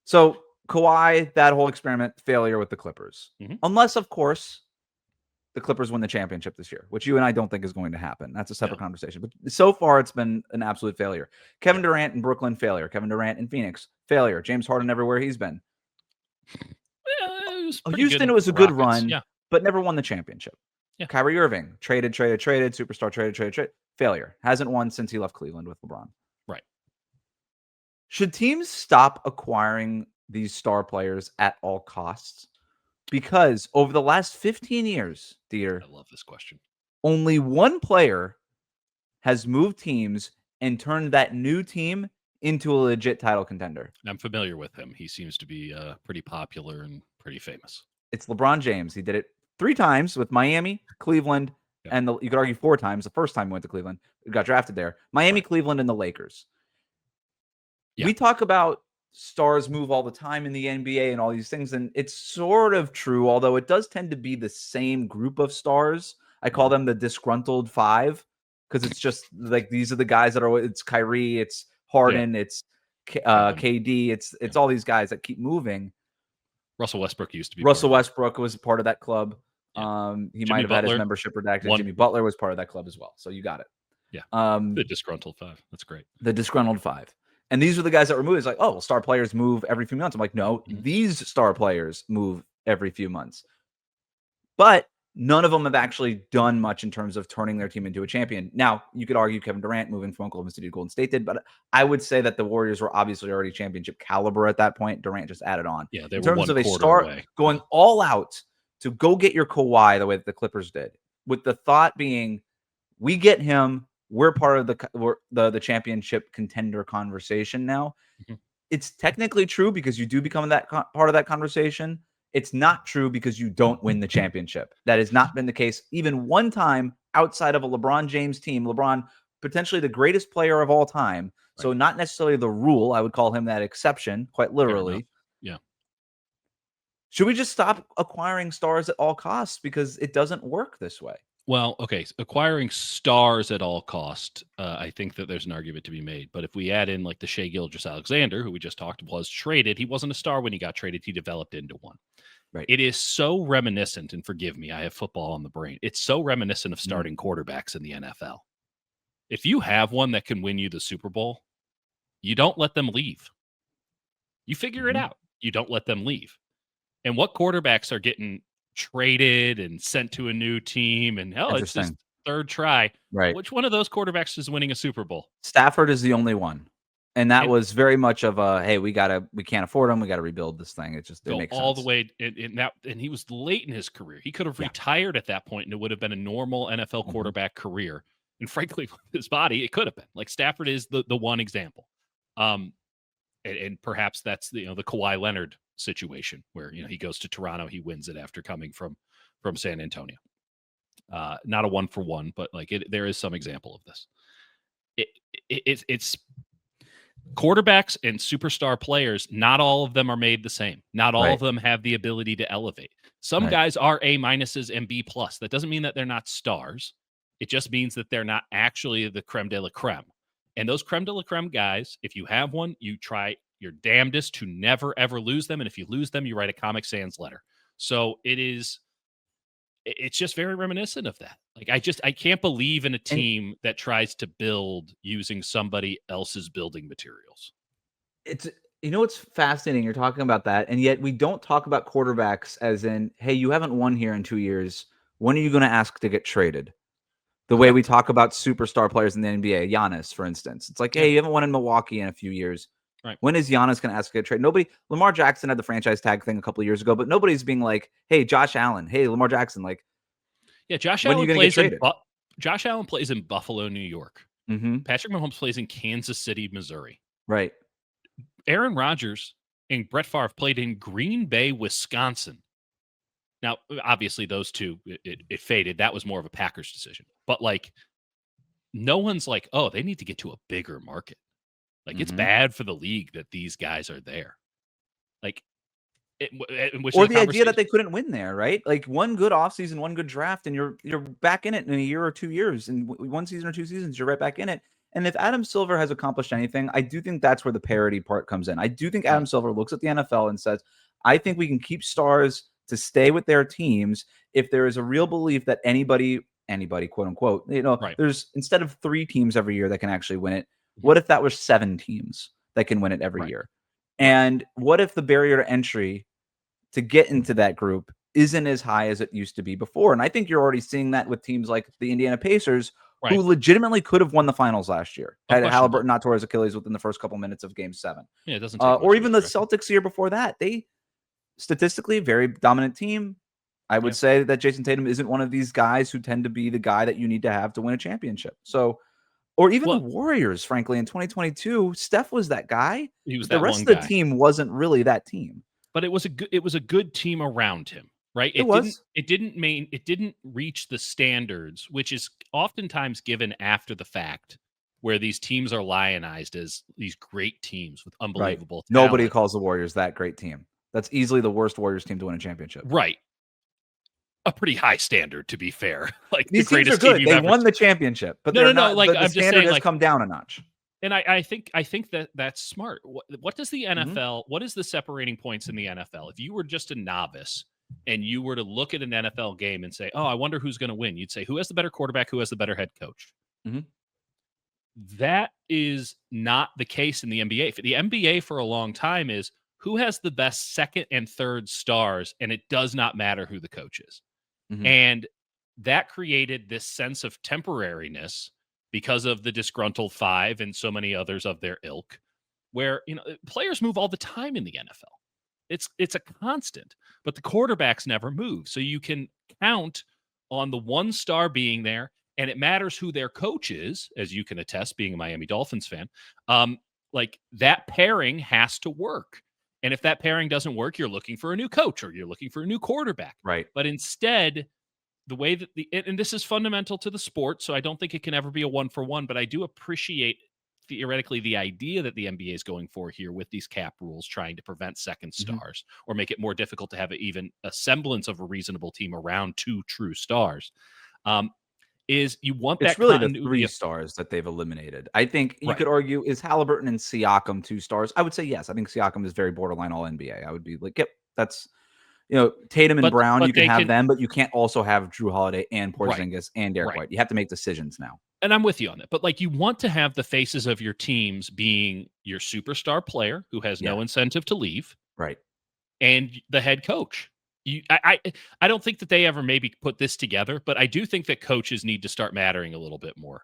So Kawhi, that whole experiment, failure with the Clippers. Mhm. Unless, of course, the Clippers win the championship this year, which you and I don't think is going to happen. That's a separate conversation. But so far, it's been an absolute failure. Kevin Durant in Brooklyn, failure. Kevin Durant in Phoenix, failure. James Harden everywhere he's been. Houston, it was a good run, but never won the championship. Yeah. Kyrie Irving, traded, superstar, traded, failure. Hasn't won since he left Cleveland with LeBron. Right. Should teams stop acquiring these star players at all costs? Because over the last 15 years, Dieter, I love this question. Only one player has moved teams and turned that new team into a legit title contender. I'm familiar with him. He seems to be pretty popular and pretty famous. It's LeBron James. He did it 3 times with Miami, Cleveland, and you could argue 4 times. The first time he went to Cleveland, he got drafted there. Miami, Cleveland, and the Lakers. We talk about stars move all the time in the NBA and all these things, and it's sort of true, although it does tend to be the same group of stars. I call them the disgruntled 5 because it's just like these are the guys that are. It's Kyrie, it's Harden, it's KD, it's all these guys that keep moving. Russell Westbrook used to be. Russell Westbrook was part of that club. He Jimmy might have Butler, had his membership redacted. Jimmy Butler was part of that club as well, so you got it. Yeah, the disgruntled 5. That's great. The disgruntled 5. And these are the guys that were moved. It's like, oh, well, star players move every few months. I'm like, no, these star players move every few months. But none of them have actually done much in terms of turning their team into a champion. Now, you could argue Kevin Durant moving from Oklahoma City to Golden State did, but I would say that the Warriors were obviously already championship caliber at that point. Durant just added on. Yeah, they in were terms of a star star going all out to go get your Kawhi the way that the Clippers did, with the thought being, we get him. We're part of the championship contender conversation now. It's technically true because you do become that part of that conversation. It's not true because you don't win the championship. That has not been the case even one time outside of a LeBron James team. LeBron, potentially the greatest player of all time. So not necessarily the rule. I would call him that exception, quite literally. Yeah. Should we just stop acquiring stars at all costs because it doesn't work this way? Well, okay, acquiring stars at all cost, I think that there's an argument to be made. But if we add in like the Shai Gilgeous-Alexander, who we just talked was traded, he wasn't a star when he got traded. He developed into one. Right. It is so reminiscent, and forgive me, I have football on the brain. It's so reminiscent of starting quarterbacks in the NFL. If you have one that can win you the Super Bowl, you don't let them leave. You figure it out. You don't let them leave. And what quarterbacks are getting traded and sent to a new team and it's his 3rd try. Right. Which one of those quarterbacks is winning a Super Bowl? Stafford is the only one. And that was very much of a, hey, we can't afford him. We got to rebuild this thing. It makes all sense. The way. And he was late in his career. He could have retired at that point and it would have been a normal NFL quarterback career. And frankly, with his body, it could have been. Like Stafford is the one example. And perhaps that's the Kawhi Leonard situation where he goes to Toronto, he wins it after coming from San Antonio. Not a 1-for-1, but like there is some example of this. It's quarterbacks and superstar players. Not all of them are made the same. Not all of them have the ability to elevate. Some guys are A- and B+. That doesn't mean that they're not stars. It just means that they're not actually the creme de la creme. And those creme de la creme guys, if you have one, you try your damnedest to never, ever lose them. And if you lose them, you write a Comic Sans letter. So it's just very reminiscent of that. Like, I can't believe in a team that tries to build using somebody else's building materials. It's, it's fascinating. You're talking about that. And yet we don't talk about quarterbacks as in, hey, you haven't won here in 2 years. When are you going to ask to get traded? The way we talk about superstar players in the NBA, Giannis, for instance. It's like, hey, you haven't won in Milwaukee in a few years. Right. When is Giannis going to ask to get traded? Lamar Jackson had the franchise tag thing a couple of years ago, but nobody's being like, hey, Josh Allen, hey, Lamar Jackson. Like, Josh Allen plays in Buffalo, New York. Patrick Mahomes plays in Kansas City, Missouri. Right. Aaron Rodgers and Brett Favre played in Green Bay, Wisconsin. Now, obviously, those two, it faded. That was more of a Packers decision. But, like, no one's like, oh, they need to get to a bigger market. Like, it's bad for the league that these guys are there. Like, or the idea that they couldn't win there, right? Like, one good offseason, one good draft, and you're back in it in a year or 2 years. In 1 season or 2 seasons, you're right back in it. And if Adam Silver has accomplished anything, I do think that's where the parity part comes in. I do think Adam Silver looks at the NFL and says, I think we can keep stars to stay with their teams if there is a real belief that anybody, quote unquote, there's instead of 3 teams every year that can actually win it, what if that was 7 teams that can win it every year? And what if the barrier to entry to get into that group isn't as high as it used to be before? And I think you're already seeing that with teams like the Indiana Pacers, who legitimately could have won the finals last year had Halliburton not tore his Achilles within the first couple minutes of Game 7. Yeah, it doesn't take or even the Celtics the year before that. They statistically very dominant team. I would say that Jason Tatum isn't one of these guys who tend to be the guy that you need to have to win a championship. So, or even the Warriors, frankly, in 2022, Steph was that guy. He was the rest of the team wasn't really that team. But it was a good team around him. Right. It didn't reach the standards, which is oftentimes given after the fact, where these teams are lionized as these great teams with unbelievable talent. Nobody calls the Warriors that great team. That's easily the worst Warriors team to win a championship. Right. A pretty high standard, to be fair. Like these teams are good. They won the championship, but no. Like the standard has come down a notch. And I think that's smart. What does the NFL? What is the separating points in the NFL? If you were just a novice and you were to look at an NFL game and say, "Oh, I wonder who's going to win," you'd say, "Who has the better quarterback? Who has the better head coach?" That is not the case in the NBA. For the NBA, for a long time, is who has the best second and third stars, and it does not matter who the coach is. And that created this sense of temporariness because of the disgruntled 5 and so many others of their ilk, where players move all the time in the NFL. It's a constant, but the quarterbacks never move. So you can count on the one star being there, and it matters who their coach is, as you can attest, being a Miami Dolphins fan. Like that pairing has to work. And if that pairing doesn't work, you're looking for a new coach or you're looking for a new quarterback. Right. But instead, the way that and this is fundamental to the sport, so I don't think it can ever be a 1-for-1, but I do appreciate theoretically the idea that the NBA is going for here with these cap rules, trying to prevent second stars or make it more difficult to have even a semblance of a reasonable team around 2 true stars. Is you want that really the 3 stars that they've eliminated. I think you could argue, is Halliburton and Siakam 2 stars? I would say yes. I think Siakam is very borderline all NBA. I would be like, yep, that's Tatum and Brown, you can have them, but you can't also have Drew Holiday and Porzingis and Derek White. You have to make decisions now. And I'm with you on that. But like, you want to have the faces of your teams being your superstar player who has no incentive to leave. Right. And the head coach. I don't think that they ever maybe put this together, but I do think that coaches need to start mattering a little bit more.